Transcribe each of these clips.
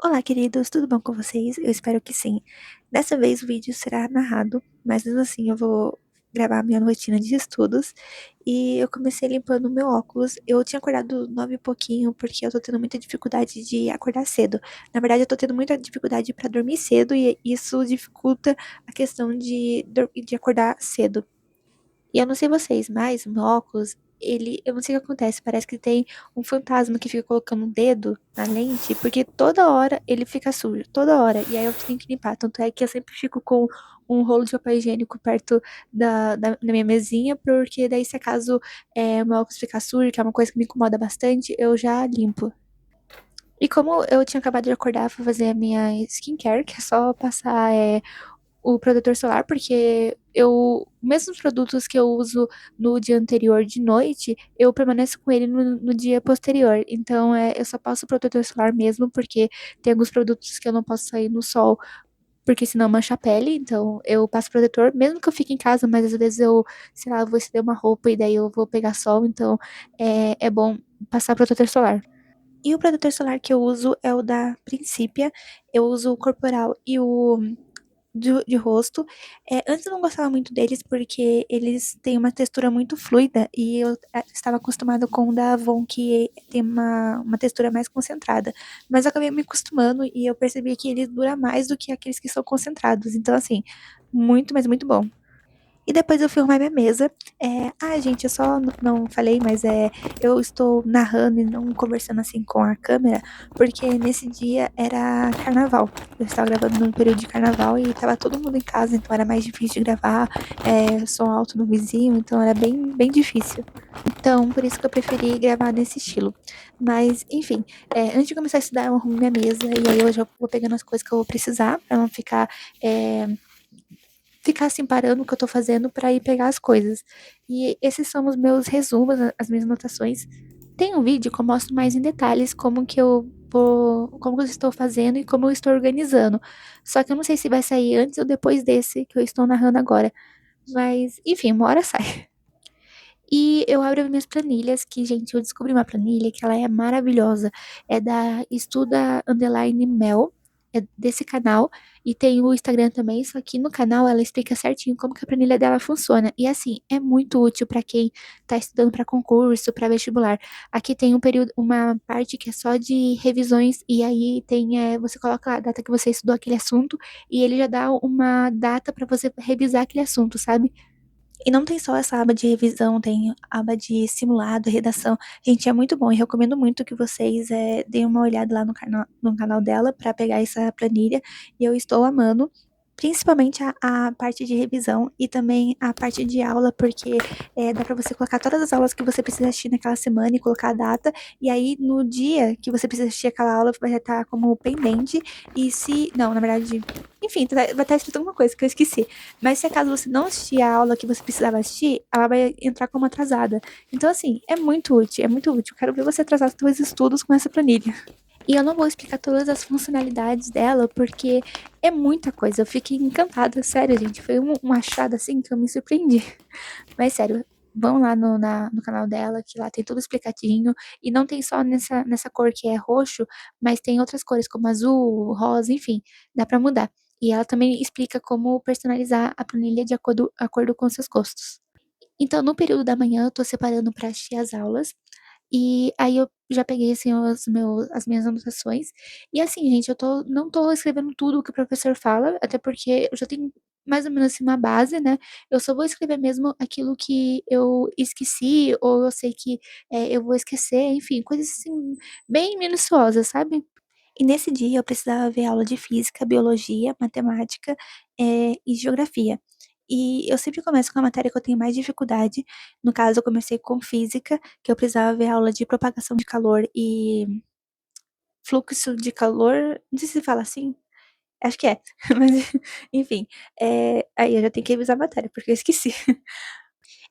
Olá, queridos, tudo bom com vocês? Eu espero que sim. Dessa vez o vídeo será narrado, mas mesmo assim eu vou gravar minha rotina de estudos. E eu comecei limpando o meu óculos. Eu tinha acordado 9 e pouquinho, porque eu tô tendo muita dificuldade de acordar cedo. Na verdade, eu tô tendo muita dificuldade pra dormir cedo e isso dificulta a questão de acordar cedo. E eu não sei vocês, mas o meu óculos, eu não sei o que acontece, parece que tem um fantasma que fica colocando um dedo na lente, porque toda hora ele fica sujo, toda hora, e aí eu tenho que limpar. Tanto é que eu sempre fico com um rolo de papel higiênico perto da minha mesinha, porque daí se acaso o meu óculos ficar sujo, que é uma coisa que me incomoda bastante, eu já limpo. E como eu tinha acabado de acordar, fui fazer a minha skincare, que é só passar o protetor solar, porque mesmo os produtos que eu uso no dia anterior de noite, eu permaneço com ele no dia posterior. Então, eu só passo o protetor solar mesmo, porque tem alguns produtos que eu não posso sair no sol, porque senão mancha a pele. Então, eu passo protetor, mesmo que eu fique em casa, mas às vezes sei lá, vou estender uma roupa e daí eu vou pegar sol. Então, é bom passar protetor solar. E o protetor solar que eu uso é o da Principia. Eu uso o corporal e o de rosto. Antes eu não gostava muito deles porque eles têm uma textura muito fluida e eu estava acostumada com o da Avon, que tem uma textura mais concentrada. Mas eu acabei me acostumando e eu percebi que eles duram mais do que aqueles que são concentrados. Então, assim, muito, mas muito bom. E depois eu fui arrumar minha mesa. Gente, eu só não falei, mas eu estou narrando e não conversando assim com a câmera, porque nesse dia era carnaval. Eu estava gravando num período de carnaval e tava todo mundo em casa, então era mais difícil de gravar, som alto no vizinho, então era bem, bem difícil. Então, por isso que eu preferi gravar nesse estilo. Mas, enfim, antes de começar a estudar, eu arrumo minha mesa e aí eu já vou pegando as coisas que eu vou precisar, pra não é, ficar assim parando o que eu tô fazendo para ir pegar as coisas. E esses são os meus resumos, as minhas anotações. Tem um vídeo que eu mostro mais em detalhes como eu estou fazendo e como eu estou organizando. Só que eu não sei se vai sair antes ou depois desse que eu estou narrando agora. Mas, enfim, uma hora sai. E eu abro as minhas planilhas, que, gente, eu descobri uma planilha que ela é maravilhosa. É da Estuda Underline Mel, é desse canal. E tem o Instagram também, só que no canal ela explica certinho como que a planilha dela funciona. E assim, é muito útil para quem tá estudando para concurso, para vestibular. Aqui tem uma parte que é só de revisões, e aí você coloca a data que você estudou aquele assunto, e ele já dá uma data para você revisar aquele assunto, sabe? E não tem só essa aba de revisão, tem aba de simulado, redação. Gente, é muito bom e recomendo muito que vocês deem uma olhada lá no canal dela para pegar essa planilha. E eu estou amando, principalmente a parte de revisão e também a parte de aula, porque dá para você colocar todas as aulas que você precisa assistir naquela semana e colocar a data. E aí, no dia que você precisa assistir aquela aula, vai estar como pendente. E se. Não, na verdade. Enfim, vai estar escrito alguma coisa que eu esqueci. Mas se acaso você não assistir a aula que você precisava assistir, ela vai entrar como atrasada. Então, assim, é muito útil, é muito útil. Quero ver você atrasar os seus estudos com essa planilha. E eu não vou explicar todas as funcionalidades dela, porque é muita coisa. Eu fiquei encantada, sério, gente. Foi um achado assim que eu me surpreendi. Mas sério, vão lá no canal dela, que lá tem tudo explicadinho. E não tem só nessa cor que é roxo, mas tem outras cores como azul, rosa, enfim, dá pra mudar. E ela também explica como personalizar a planilha de acordo com seus gostos. Então, no período da manhã, eu tô separando para assistir as aulas. E aí eu já peguei assim as minhas anotações. E assim, gente, não tô escrevendo tudo o que o professor fala, até porque eu já tenho mais ou menos assim uma base, né? Eu só vou escrever mesmo aquilo que eu esqueci, ou eu sei que eu vou esquecer, enfim, coisas assim, bem minuciosas, sabe? E nesse dia eu precisava ver aula de física, biologia, matemática, e geografia. E eu sempre começo com a matéria que eu tenho mais dificuldade. No caso, eu comecei com física, que eu precisava ver aula de propagação de calor e fluxo de calor. Não sei se fala assim. Acho que é. Mas, enfim. Aí eu já tenho que revisar a matéria, porque eu esqueci.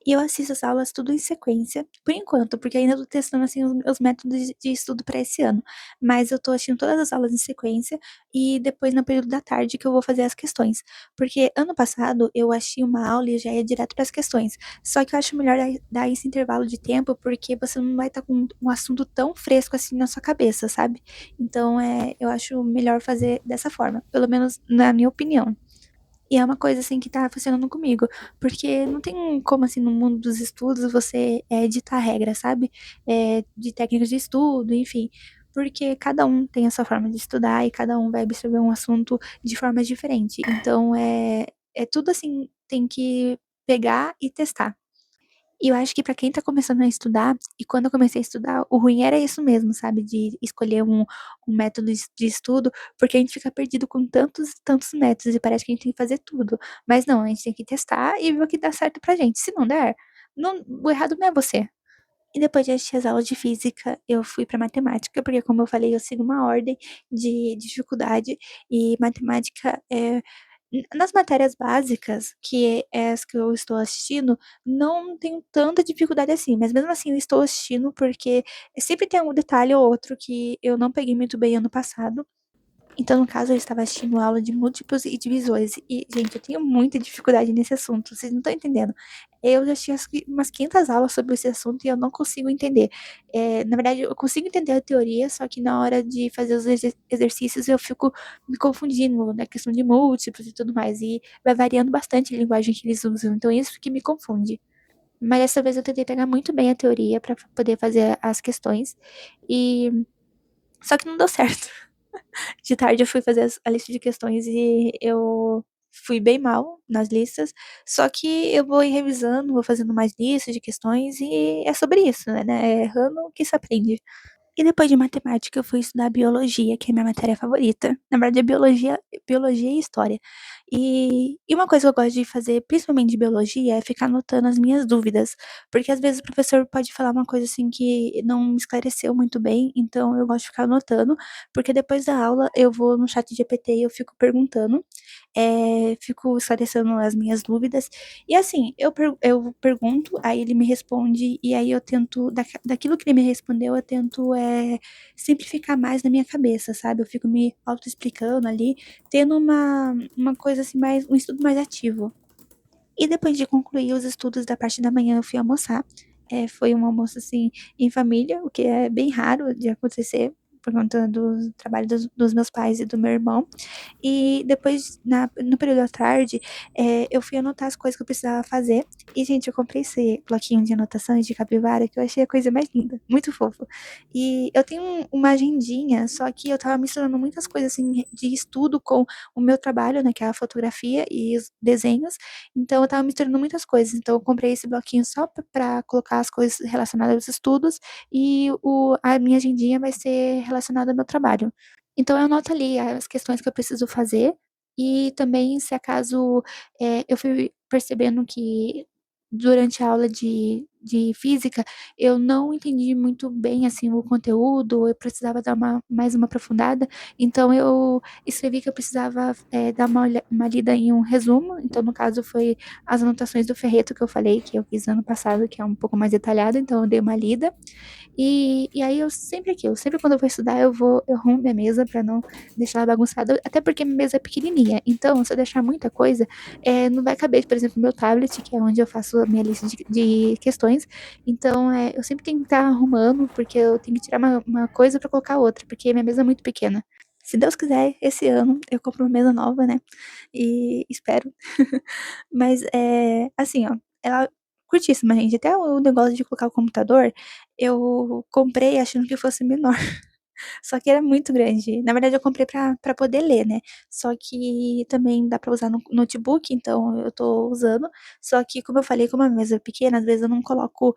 E eu assisto as aulas tudo em sequência, por enquanto, porque ainda tô testando, assim, os meus métodos de estudo para esse ano. Mas eu tô assistindo todas as aulas em sequência e depois no período da tarde que eu vou fazer as questões. Porque ano passado eu achei uma aula e já ia direto para as questões. Só que eu acho melhor dar esse intervalo de tempo, porque você não vai estar com um assunto tão fresco assim na sua cabeça, sabe? Então, eu acho melhor fazer dessa forma, pelo menos na minha opinião. E é uma coisa, assim, que tá funcionando comigo, porque não tem como, assim, no mundo dos estudos você, ditar regra, sabe, de técnicas de estudo, enfim, porque cada um tem a sua forma de estudar e cada um vai absorver um assunto de forma diferente. Então, é tudo assim, tem que pegar e testar. E eu acho que pra quem tá começando a estudar, e quando eu comecei a estudar, o ruim era isso mesmo, sabe, de escolher um método de estudo, porque a gente fica perdido com tantos, tantos métodos e parece que a gente tem que fazer tudo. Mas não, a gente tem que testar e ver o que dá certo pra gente. Se não der, o errado não é você. E depois de assistir as aulas de física, eu fui pra matemática, porque como eu falei, eu sigo uma ordem de dificuldade e matemática nas matérias básicas, que é as que eu estou assistindo, não tenho tanta dificuldade assim, mas mesmo assim eu estou assistindo porque sempre tem um detalhe ou outro que eu não peguei muito bem ano passado. Então, no caso, eu estava assistindo aula de múltiplos e divisores. E, gente, eu tenho muita dificuldade nesse assunto, vocês não estão entendendo. Eu já assisti umas 500 aulas sobre esse assunto e eu não consigo entender. Na verdade, eu consigo entender a teoria, só que na hora de fazer os exercícios eu fico me confundindo na questão de múltiplos e tudo mais. E vai variando bastante a linguagem que eles usam, então isso que me confunde. Mas dessa vez eu tentei pegar muito bem a teoria para poder fazer as questões. E só que não deu certo. De tarde eu fui fazer a lista de questões e eu fui bem mal nas listas, só que eu vou ir revisando, vou fazendo mais listas de questões e é sobre isso, né? É errando que se aprende. E depois de matemática, eu fui estudar biologia, que é minha matéria favorita. Na verdade, é biologia e história. E uma coisa que eu gosto de fazer, principalmente de biologia, é ficar anotando as minhas dúvidas. Porque às vezes o professor pode falar uma coisa assim que não me esclareceu muito bem, então eu gosto de ficar anotando, porque depois da aula eu vou no chat GPT e eu fico perguntando, fico esclarecendo as minhas dúvidas. E assim, eu pergunto, aí ele me responde, e aí eu tento, daquilo que ele me respondeu, eu tento simplificar mais na minha cabeça, sabe? Eu fico me auto-explicando ali, tendo uma coisa assim, mais, um estudo mais ativo. E depois de concluir os estudos da parte da manhã, eu fui almoçar. Foi um almoço, assim, em família, o que é bem raro de acontecer, por conta do trabalho dos meus pais e do meu irmão. E depois, no período da tarde, eu fui anotar as coisas que eu precisava fazer. E, gente, eu comprei esse bloquinho de anotações de capivara que eu achei a coisa mais linda, muito fofo. E eu tenho uma agendinha, só que eu tava misturando muitas coisas, assim, de estudo com o meu trabalho, né, que é a fotografia e os desenhos. Então, eu tava misturando muitas coisas. Então, eu comprei esse bloquinho só pra colocar as coisas relacionadas aos estudos e a minha agendinha vai ser relacionada ao meu trabalho. Então eu anoto ali as questões que eu preciso fazer e também se acaso, eu fui percebendo que durante a aula de física eu não entendi muito bem, assim, o conteúdo, eu precisava dar mais uma aprofundada, então eu escrevi que eu precisava, dar uma lida em um resumo, então no caso foi as anotações do Ferreto que eu falei que eu fiz ano passado, que é um pouco mais detalhado, então eu dei uma lida. E aí eu sempre aquilo, sempre quando eu vou estudar eu arrumo minha mesa pra não deixar ela bagunçada, até porque minha mesa é pequenininha, então se eu deixar muita coisa, não vai caber, por exemplo, meu tablet, que é onde eu faço a minha lista de questões, então eu sempre tenho que estar arrumando, porque eu tenho que tirar uma coisa pra colocar outra, porque minha mesa é muito pequena. Se Deus quiser, esse ano eu compro uma mesa nova, né? E espero. Mas assim, ó, ela curtíssima, gente. Até o negócio de colocar o computador, eu comprei achando que fosse menor. Só que era muito grande. Na verdade, eu comprei pra poder ler, né? Só que também dá pra usar no notebook, então eu tô usando. Só que, como eu falei, como a mesa é pequena, às vezes eu não coloco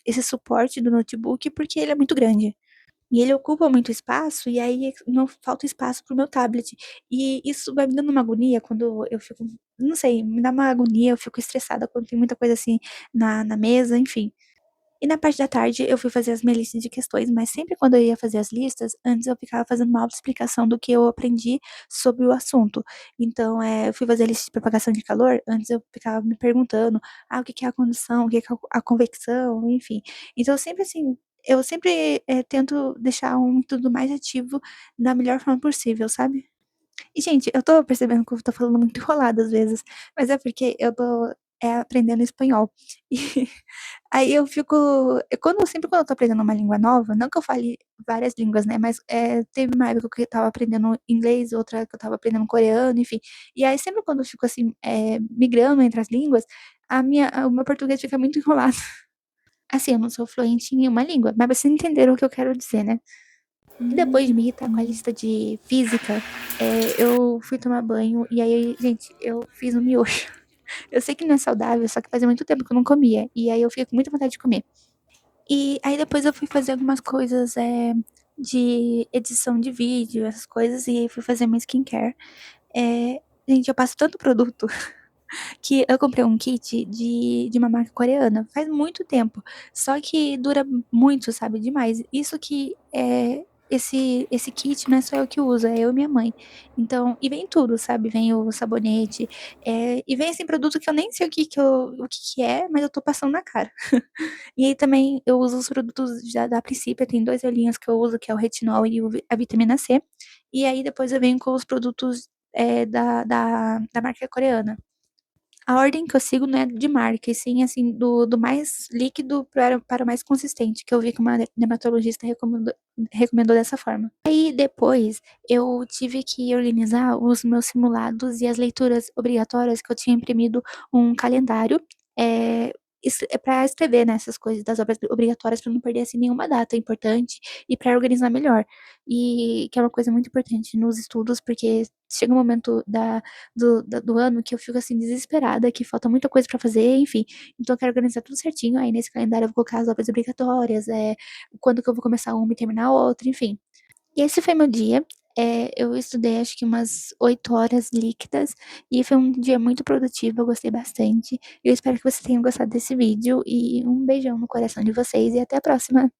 esse suporte do notebook porque ele é muito grande. E ele ocupa muito espaço, e aí não falta espaço pro meu tablet. E isso vai me dando uma agonia quando eu fico, não sei, me dá uma agonia, eu fico estressada quando tem muita coisa assim na mesa, enfim. E na parte da tarde eu fui fazer as minhas listas de questões, mas sempre quando eu ia fazer as listas, antes eu ficava fazendo uma autoexplicação do que eu aprendi sobre o assunto. Então, eu fui fazer a lista de propagação de calor, antes eu ficava me perguntando, o que que é a condução, o que que é a convecção, enfim. Então, sempre assim, eu sempre tento deixar um tudo mais ativo da melhor forma possível, sabe? E, gente, eu tô percebendo que eu tô falando muito enrolado às vezes, mas é porque eu tô aprendendo espanhol. E aí eu fico. Sempre quando eu tô aprendendo uma língua nova, não que eu fale várias línguas, né? Mas teve uma época que eu tava aprendendo inglês, outra que eu tava aprendendo coreano, enfim. E aí sempre quando eu fico assim, migrando entre as línguas, o meu português fica muito enrolado. Assim, eu não sou fluente em nenhuma língua, mas vocês entenderam o que eu quero dizer, né? E depois de me irritar com a lista de física, eu fui tomar banho e aí, gente, eu fiz um miojo. Eu sei que não é saudável, só que fazia muito tempo que eu não comia. E aí eu fiquei com muita vontade de comer. E aí depois eu fui fazer algumas coisas de edição de vídeo, essas coisas, e aí fui fazer minha skincare. Gente, eu passo tanto produto que eu comprei um kit de uma marca coreana faz muito tempo. Só que dura muito, sabe? Demais. Isso que esse kit não é só eu que uso, é eu e minha mãe. Então, e vem tudo, sabe? Vem o sabonete, e vem assim produto que eu nem sei o que que é, mas eu tô passando na cara. E aí também eu uso os produtos da Princípia, tem dois olhinhos que eu uso, que é o retinol e a vitamina C. E aí depois eu venho com os produtos da marca coreana. A ordem que eu sigo não é de marca, e sim, assim, do mais líquido para o mais consistente, que eu vi que uma dermatologista recomendou dessa forma. Aí depois eu tive que organizar os meus simulados e as leituras obrigatórias que eu tinha imprimido um calendário. É, para escrever nessas coisas das obras obrigatórias para não perder assim nenhuma data importante e para organizar melhor. E que é uma coisa muito importante nos estudos, porque chega um momento do ano que eu fico assim desesperada, que falta muita coisa pra fazer, enfim. Então eu quero organizar tudo certinho. Aí nesse calendário eu vou colocar as obras obrigatórias, quando que eu vou começar uma e terminar outra, enfim. E esse foi meu dia. Eu estudei acho que umas 8 horas líquidas e foi um dia muito produtivo, eu gostei bastante. Eu espero que vocês tenham gostado desse vídeo e um beijão no coração de vocês e até a próxima.